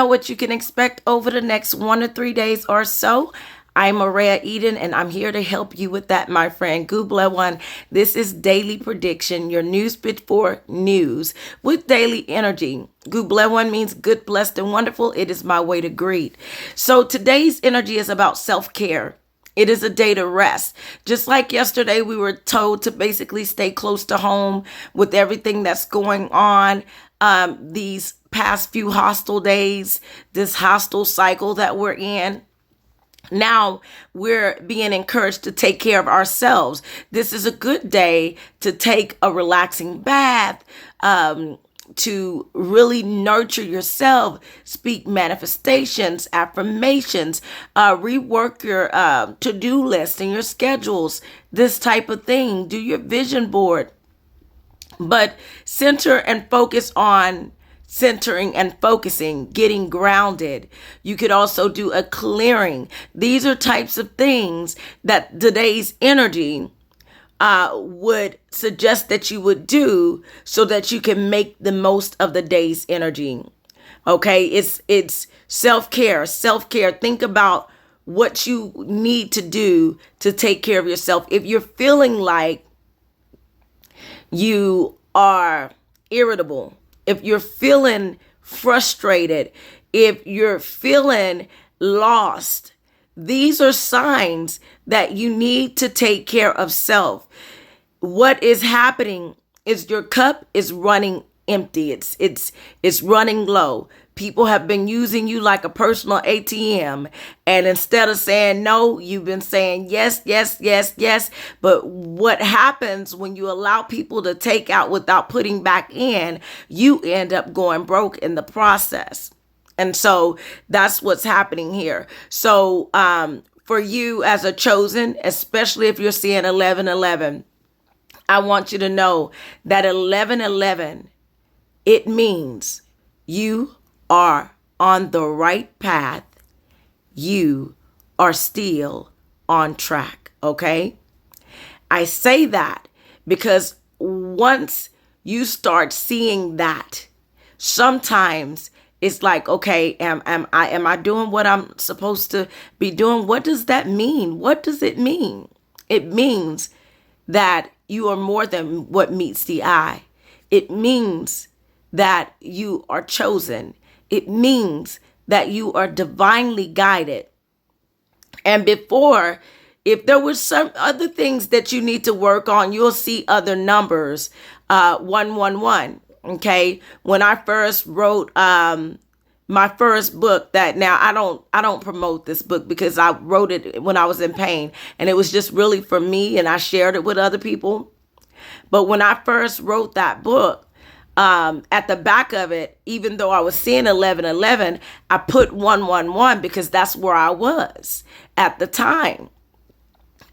what you can expect over the next 1 to 3 days or so. I'm Maria Eden, and I'm here to help you with that, my friend. Google One. This is Daily Prediction, your news bit for news with daily energy. Google One means good, blessed, and wonderful. It is my way to greet. So today's energy is about self-care. It is a day to rest. Just like yesterday, we were told to basically stay close to home with everything that's going on. These past few hostile days, this hostile cycle that we're in. Now we're being encouraged to take care of ourselves. This is a good day to take a relaxing bath, to really nurture yourself, speak manifestations, affirmations, rework your to-do list and your schedules, this type of thing. Do your vision board. But center and focus on centering and focusing, getting grounded. You could also do a clearing. These are types of things that today's energy would suggest that you would do so that you can make the most of the day's energy. Okay, it's self-care. Self-care. Think about what you need to do to take care of yourself. If you're feeling like you are irritable, if you're feeling frustrated, if you're feeling lost, these are signs that you need to take care of self. What is happening is your cup is running empty. It's running low. People have been using you like a personal ATM. And instead of saying no, you've been saying yes, yes, yes, yes. But what happens when you allow people to take out without putting back in, you end up going broke in the process. And so that's what's happening here. So for you as a chosen, especially if you're seeing 1111, I want you to know that 1111, it means you are on the right path. You are still on track, okay? I say that because once you start seeing that, sometimes it's like, okay, am I doing what I'm supposed to be doing? What does that mean? What does it mean? It means that you are more than what meets the eye. It means that you are chosen. It means that you are divinely guided. And before, if there were some other things that you need to work on, you'll see other numbers, 111. Okay. When I first wrote my first book, that now I don't promote this book because I wrote it when I was in pain, and it was just really for me, and I shared it with other people. But when I first wrote that book, at the back of it, even though I was seeing 1111, I put 111 because that's where I was at the time.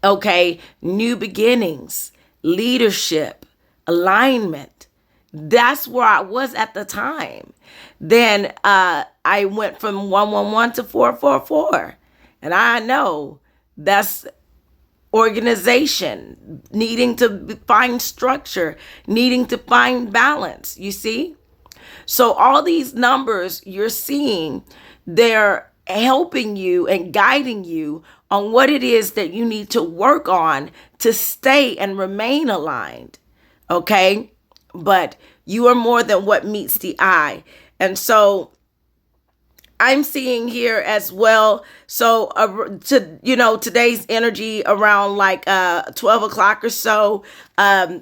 Okay, new beginnings, leadership, alignment. That's where I was at the time. Then I went from 111 to 444. And I know that's organization, needing to find structure, needing to find balance, you see? So all these numbers you're seeing, they're helping you and guiding you on what it is that you need to work on to stay and remain aligned, okay? But you are more than what meets the eye. And so I'm seeing here as well. So, today's energy around like 12 o'clock or so,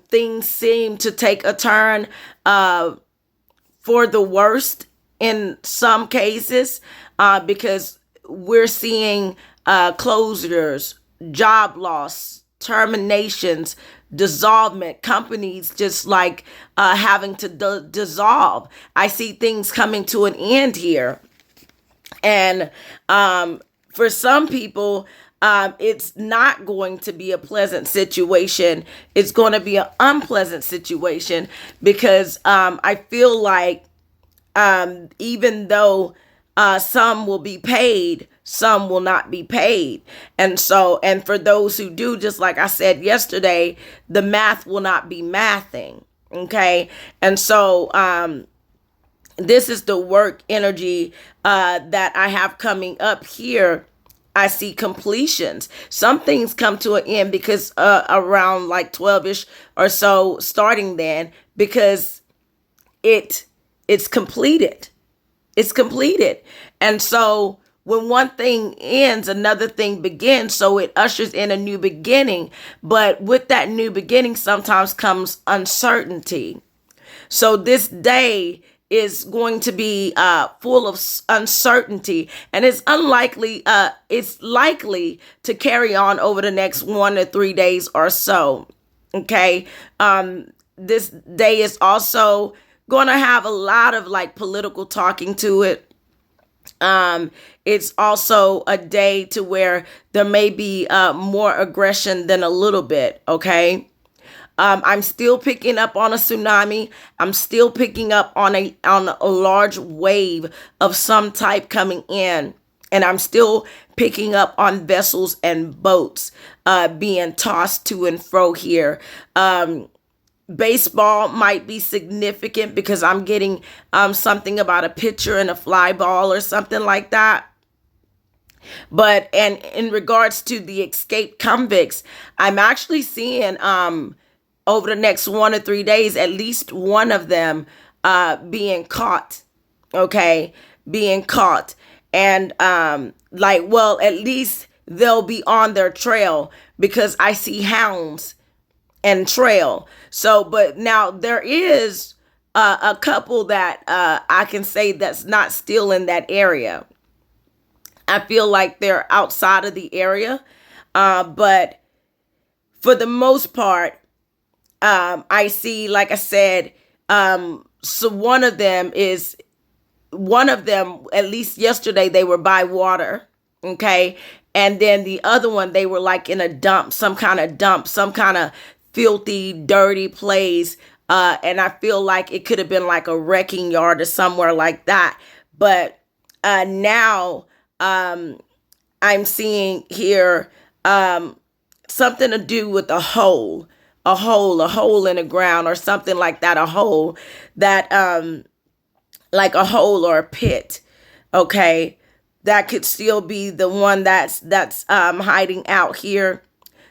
things seem to take a turn for the worst in some cases, because we're seeing closures, job loss, terminations, dissolvement, companies just like having to dissolve. I see things coming to an end here. And for some people, it's not going to be a pleasant situation. It's going to be an unpleasant situation because I feel like even though some will be paid, some will not be paid. And for those who do, just like I said yesterday, the math will not be mathing. Okay. And so This is the work energy that I have coming up here. I see completions. Some things come to an end because around like 12ish or so, starting then, because it's completed. It's completed. And so when one thing ends, another thing begins. So it ushers in a new beginning. But with that new beginning, sometimes comes uncertainty. So this day is going to be full of uncertainty, and it's likely to carry on over the next 1 to 3 days or so. Okay. This day is also going to have a lot of like political talking to it. It's also a day to where there may be more aggression than a little bit. Okay. I'm still picking up on a tsunami. I'm still picking up on a large wave of some type coming in, and I'm still picking up on vessels and boats being tossed to and fro here. Baseball might be significant because I'm getting something about a pitcher and a fly ball or something like that. But and in regards to the escaped convicts, I'm actually seeing over the next 1 to 3 days, at least one of them being caught. Okay, being caught, and well, at least they'll be on their trail because I see hounds and trail. So, but now there is a couple that I can say that's not still in that area. I feel like they're outside of the area, but for the most part, I see, like I said, so one of them, at least yesterday, they were by water. Okay. And then the other one, they were like in a dump, some kind of filthy, dirty place. And I feel like it could have been like a wrecking yard or somewhere like that. But now I'm seeing here something to do with a hole in the ground or something like that, a hole that like a hole or a pit. Okay, that could still be the one that's hiding out here.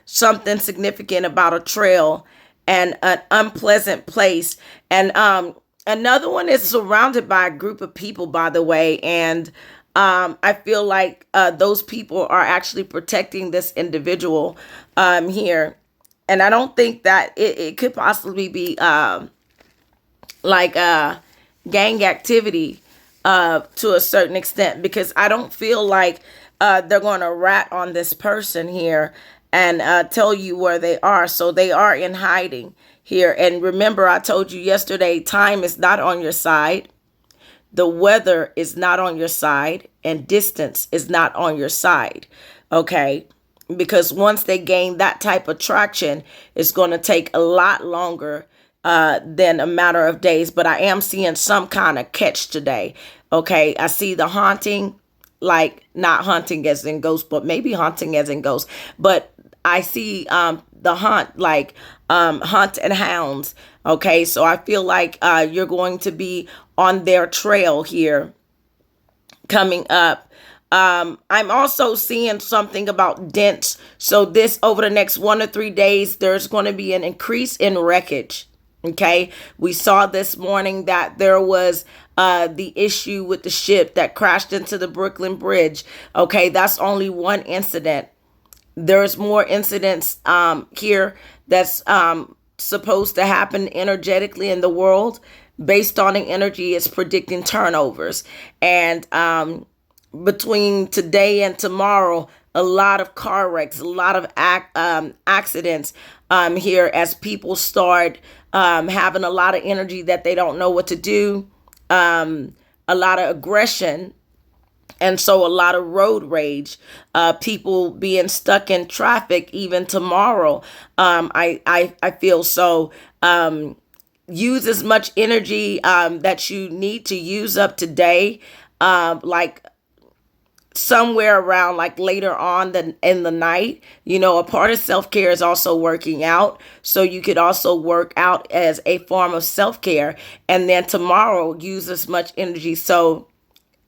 Something significant about a trail and an unpleasant place. And another one is surrounded by a group of people, by the way, and I feel like those people are actually protecting this individual here. And I don't think that it could possibly be like gang activity to a certain extent, because I don't feel like they're going to rat on this person here and tell you where they are. So they are in hiding here. And remember, I told you yesterday, time is not on your side. The weather is not on your side, and distance is not on your side. Okay. Because once they gain that type of traction, it's going to take a lot longer than a matter of days. But I am seeing some kind of catch today. Okay. I see the haunting, like not hunting as in ghost, but maybe hunting as in ghost. But I see the hunt, like hunt and hounds. Okay. So I feel like you're going to be on their trail here coming up. I'm also seeing something about dents. So this, over the next 1 to 3 days, there's going to be an increase in wreckage. Okay. We saw this morning that there was the issue with the ship that crashed into the Brooklyn Bridge. Okay. That's only one incident. There's more incidents here that's supposed to happen energetically in the world. Based on the energy, it's predicting turnovers. And between today and tomorrow, a lot of car wrecks, a lot of accidents here as people start having a lot of energy that they don't know what to do, a lot of aggression, and so a lot of road rage, people being stuck in traffic even tomorrow. I feel so. Use as much energy that you need to use up today. Like somewhere around like later on in the night. A part of self-care is also working out. So you could also work out as a form of self-care, and then tomorrow use as much energy. So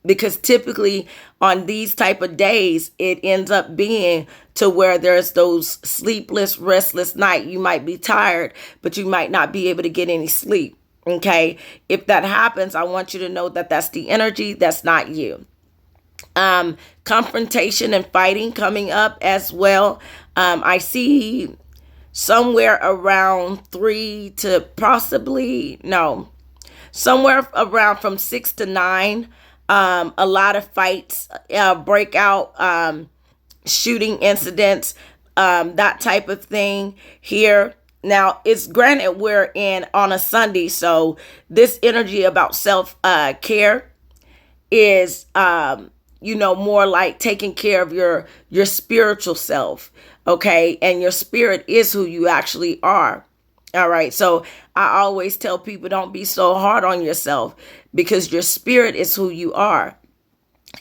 because typically on these type of days, it ends up being to where there's those sleepless, restless night. You might be tired, but you might not be able to get any sleep. Okay. If that happens, I want you to know that that's the energy. That's not you. Confrontation and fighting coming up as well. I see somewhere around 3 to possibly, no, somewhere around from 6 to 9. A lot of fights break out, shooting incidents, that type of thing here. Now, it's granted we're in on a Sunday, so this energy about self care is more like taking care of your spiritual self. Okay, and your spirit is who you actually are. All right, so I always tell people, don't be so hard on yourself, because your spirit is who you are.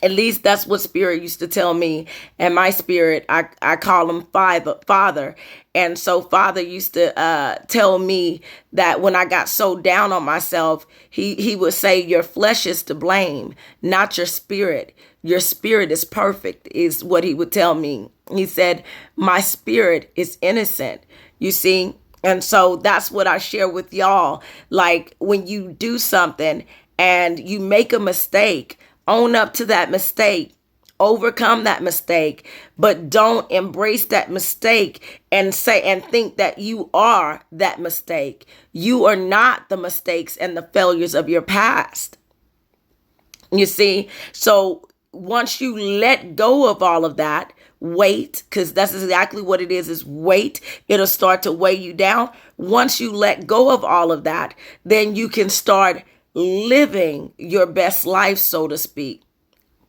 At least that's what spirit used to tell me. And my spirit, I call him Father. And so Father used to tell me that when I got so down on myself, he would say, your flesh is to blame, not your spirit. Your spirit is perfect, is what he would tell me. He said, my spirit is innocent. You see? And so that's what I share with y'all. Like, when you do something and you make a mistake, own up to that mistake, overcome that mistake, but don't embrace that mistake and say and think that you are that mistake. You are not the mistakes and the failures of your past. You see? So once you let go of all of that, weight, because that's exactly what it is weight. It'll start to weigh you down. Once you let go of all of that, then you can start living your best life, so to speak,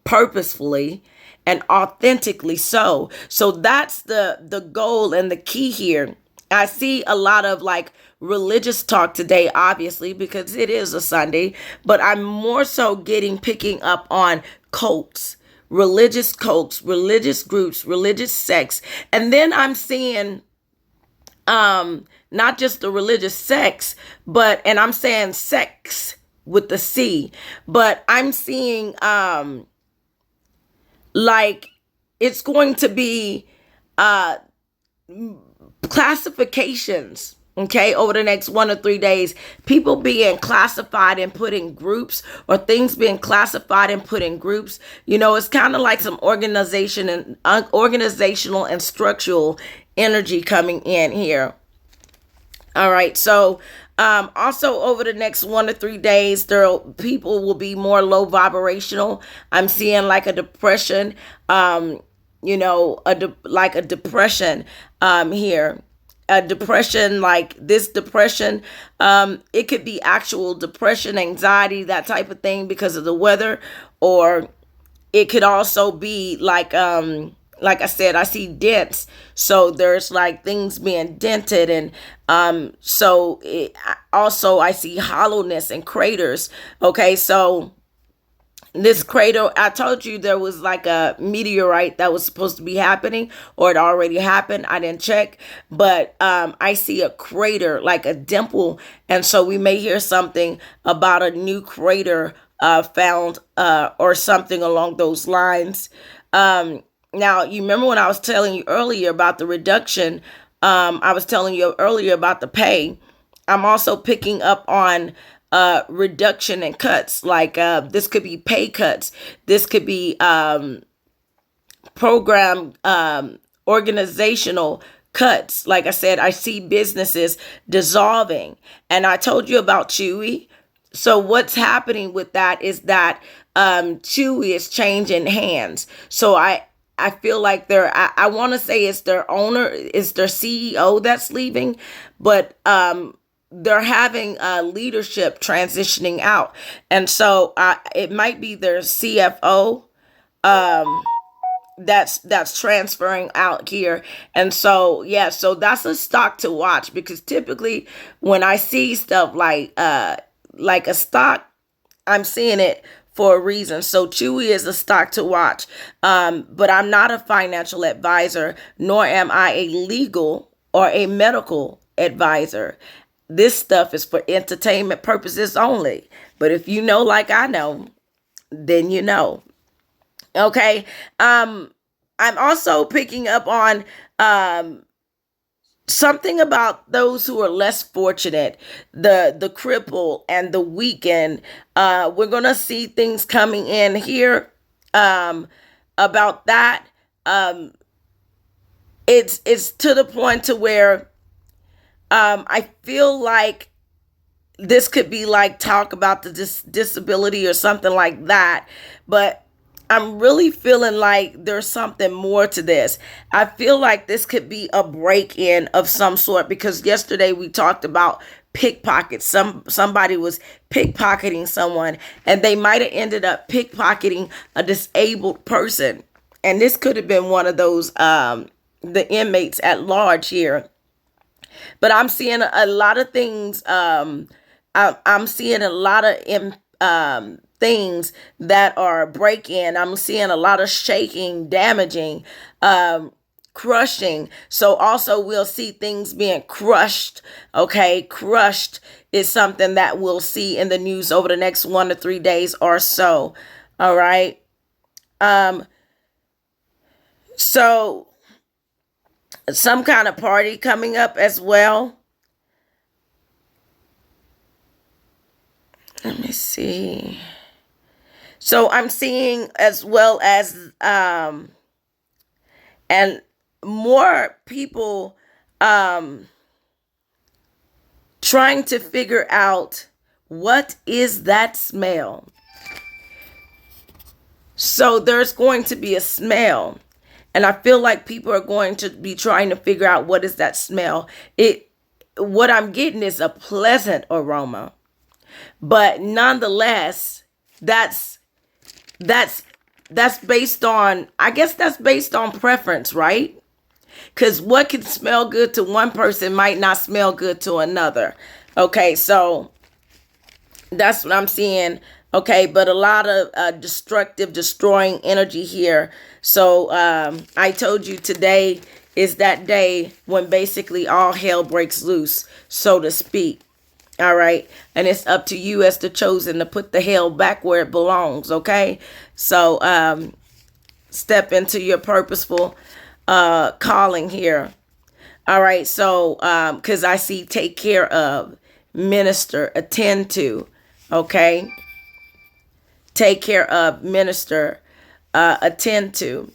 purposefully and authentically so. So that's the goal and the key here. I see a lot of like religious talk today, obviously, because it is a Sunday, but I'm more so picking up on cults, religious groups, religious sects. And then I'm seeing not just the religious sects, and I'm saying sex with the C, but I'm seeing like it's going to be classifications. Okay, over the next 1 or 3 days, people being classified and put in groups, or things being classified and put in groups. It's kind of like some organizational and structural energy coming in here. All right, so also over the next 1 to 3 days, people will be more low vibrational. I'm seeing like a depression, like a depression here. A depression, like this depression, it could be actual depression, anxiety, that type of thing because of the weather, or it could also be like I said, I see dents, so there's like things being dented, and also I see hollowness and craters. Okay, so this crater, I told you there was like a meteorite that was supposed to be happening, or it already happened. I didn't check, but I see a crater, like a dimple. And so we may hear something about a new crater found, or something along those lines. Now, you remember when I was telling you earlier about the reduction, I was telling you earlier about the pay. I'm also picking up on reduction and cuts, like this could be pay cuts, this could be program organizational cuts. Like I said, I see businesses dissolving, and I told you about Chewy. So what's happening with that is that Chewy is changing hands. So I feel like I want to say it's their owner, it's their CEO that's leaving, but they're having leadership transitioning out. And so it might be their CFO that's transferring out here. And so, yeah, so that's a stock to watch, because typically when I see stuff like a stock, I'm seeing it for a reason. So Chewy is a stock to watch. But I'm not a financial advisor, nor am I a legal or a medical advisor. This stuff is for entertainment purposes only. But if you know like I know, then you know. Okay. I'm also picking up on something about those who are less fortunate, the cripple and the weakened. We're gonna see things coming in here about that. It's to the point to where I feel like this could be like talk about the disability or something like that, but I'm really feeling like there's something more to this. I feel like this could be a break-in of some sort, because yesterday we talked about pickpockets. Somebody was pickpocketing someone, and they might have ended up pickpocketing a disabled person. And this could have been one of those the inmates at large here. But I'm seeing a lot of things. I'm seeing a lot of things that are break-in. I'm seeing a lot of shaking, damaging, crushing. So also we'll see things being crushed. Okay, crushed is something that we'll see in the news over the next 1 to 3 days or so. All right. So some kind of party coming up as well. Let me see. So I'm seeing as well as and more people trying to figure out what is that smell. So there's going to be a smell, and I feel like people are going to be trying to figure out what is that smell. What I'm getting is a pleasant aroma, but nonetheless, that's based on, I guess that's based on preference, right? Because what can smell good to one person might not smell good to another. Okay, so that's what I'm seeing. Okay, but a lot of destructive, destroying energy here. So I told you today is that day when basically all hell breaks loose, so to speak. All right. And it's up to you as the chosen to put the hell back where it belongs. Okay. So step into your purposeful calling here. All right. So because I see take care of, minister, attend to. Okay. Take care of, minister, attend to.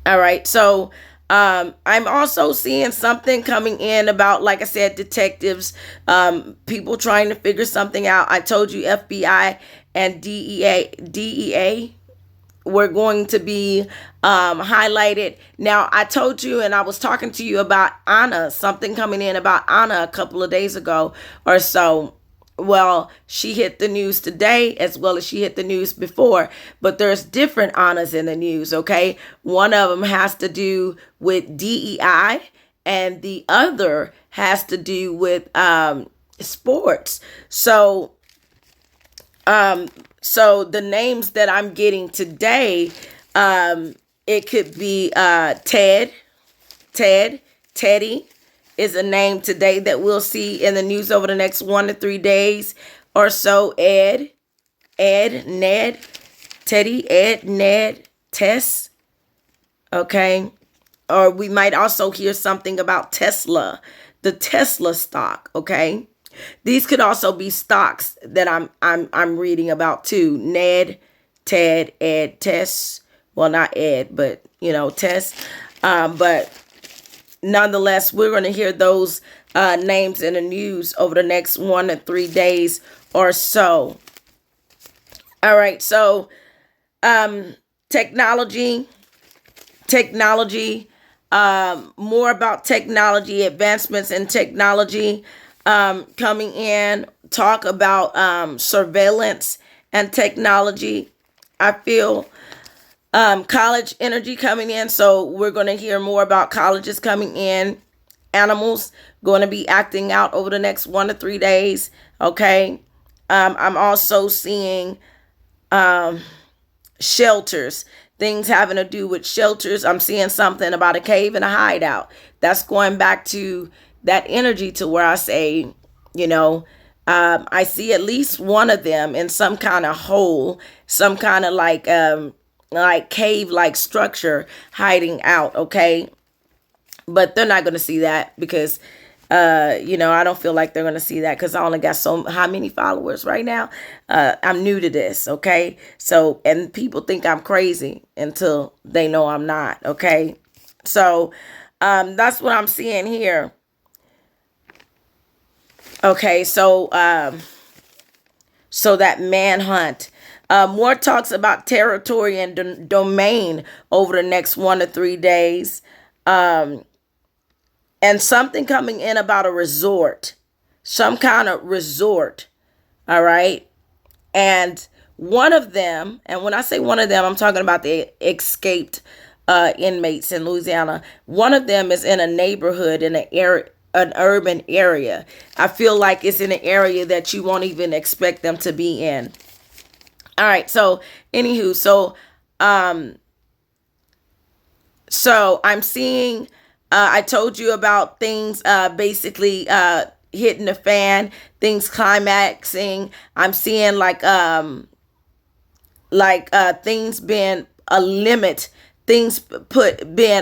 All right. So I'm also seeing something coming in about, like I said, detectives, people trying to figure something out. I told you FBI and DEA were going to be highlighted. Now, I told you, and I was talking to you about Anna, something coming in about Anna a couple of days ago or so. Well, she hit the news today as well as she hit the news before, but there's different Annas in the news, okay? One of them has to do with DEI and the other has to do with sports. So the names that I'm getting today, it could be Teddy, is a name today that we'll see in the news over the next 1 to 3 days or so. Ned, Teddy, Ned, Tess. Okay. Or we might also hear something about Tesla, the Tesla stock. Okay. These could also be stocks that I'm reading about too. Ned, Ted, Ed, Tess. Well, not Ed, but Tess. But nonetheless, we're going to hear those names in the news over the next 1 to 3 days or so. All right. So technology, more about technology, advancements in technology coming in. Talk about surveillance and technology. I feel college energy coming in. So we're going to hear more about colleges coming in. Animals going to be acting out over the next 1 to 3 days. Okay. I'm also seeing shelters, things having to do with shelters. I'm seeing something about a cave and a hideout. That's going back to that energy to where I say, you know, I see at least one of them in some kind of hole, some kind of like cave like structure hiding out. Okay. But they're not going to see that because I don't feel like they're gonna see that because I only got so how many followers right now. I'm new to this, okay? So, and people think I'm crazy until they know I'm not, okay? So, that's what I'm seeing here. Okay, so that manhunt. More talks about territory and domain over the next 1 to 3 days. And something coming in about a resort, some kind of resort. All right. And one of them, and when I say one of them, I'm talking about the escaped inmates in Louisiana. One of them is in a neighborhood in an urban area. I feel like it's in an area that you won't even expect them to be in. All right. So, anywho, so I'm seeing. I told you about things basically hitting the fan, things climaxing. I'm seeing things being a limit, being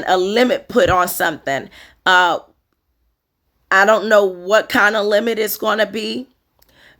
a limit put on something. I don't know what kind of limit it's going to be.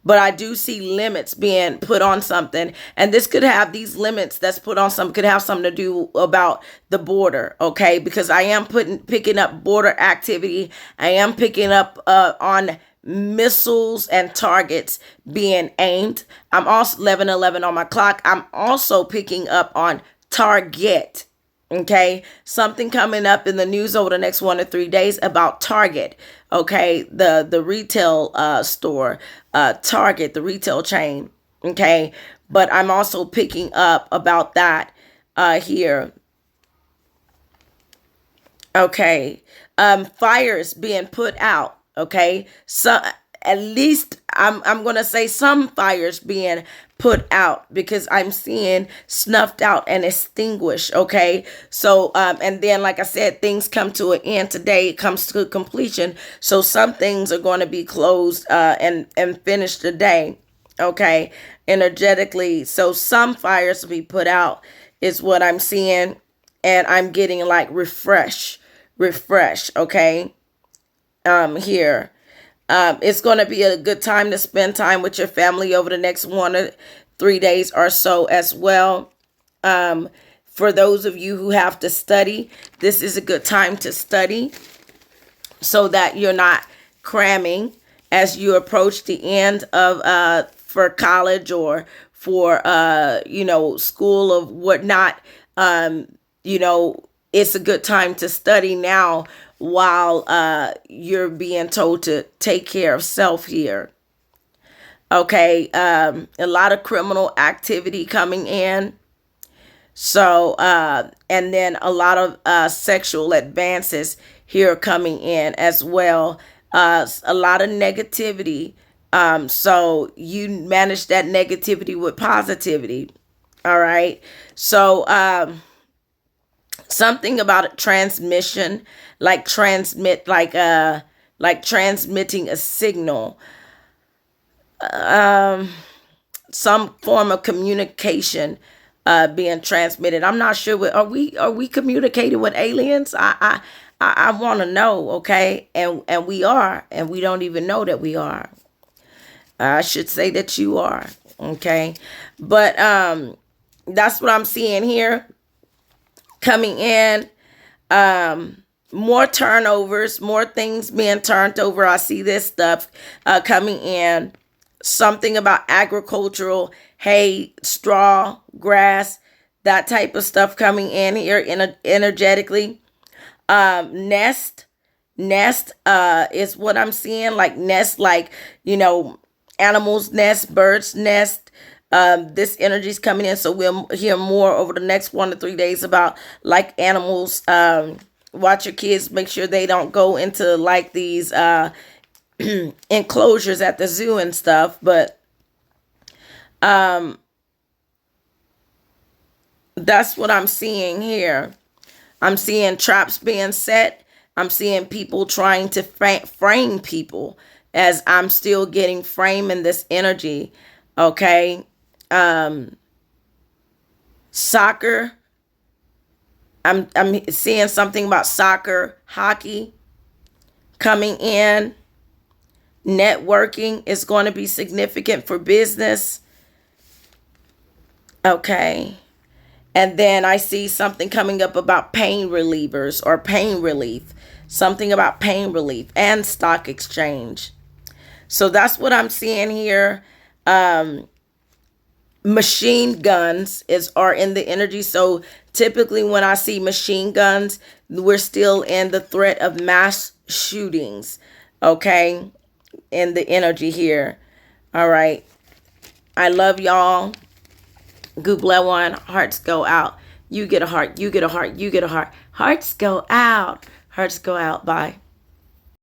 But I do see limits being put on something. And this could have these limits that's put on something could have something to do about the border. Okay. Because I am picking up border activity. I am picking up on missiles and targets being aimed. I'm also 11:11 on my clock. I'm also picking up on Target. Okay, something coming up in the news over the next 1 to 3 days about Target. Okay, the retail store, Target, the retail chain. Okay, but I'm also picking up about that here. Okay, fires being put out. Okay, so at least I'm gonna say some fires being put out because I'm seeing snuffed out and extinguished. Okay, so and then like I said, things come to an end today. It comes to completion. So some things are going to be closed and finished today. Okay, energetically. So some fires will be put out is what I'm seeing, and I'm getting like refresh. Okay, here. It's going to be a good time to spend time with your family over the next 1 to 3 days or so as well. For those of you who have to study, this is a good time to study so that you're not cramming as you approach the end of for college or for school of whatnot. It's a good time to study now while you're being told to take care of self here. Okay, a lot of criminal activity coming in. So, and then a lot of sexual advances here coming in as well. A lot of negativity. So you manage that negativity with positivity. All right. So, something about a transmission, like transmitting a signal, some form of communication being transmitted. I'm not sure. Are we communicating with aliens? I want to know. Okay, and we are, and we don't even know that we are. I should say that you are. Okay, but that's what I'm seeing here. Coming in, more turnovers, more things being turned over. I see this stuff coming in. Something about agricultural, hay, straw, grass, that type of stuff coming in here energetically. Nest is what I'm seeing. Like nest, animals nest, birds nest. This energy is coming in, so we'll hear more over the next 1 to 3 days about like animals. Watch your kids, make sure they don't go into like these enclosures at the zoo and stuff. But That's what I'm seeing here. I'm seeing traps being set. I'm seeing people trying to frame people, as I'm still getting frame in this energy. Okay. Soccer. I'm seeing something about soccer, hockey coming in. Networking is going to be significant for business. Okay. And then I see something coming up about pain relievers or pain relief. Something about pain relief and stock exchange. So that's what I'm seeing here. Machine guns are in the energy. So typically when I see machine guns, we're still in the threat of mass shootings. Okay. In the energy here. All right. I love y'all. Google one. Hearts go out. You get a heart. You get a heart. You get a heart. Hearts go out. Hearts go out. Bye.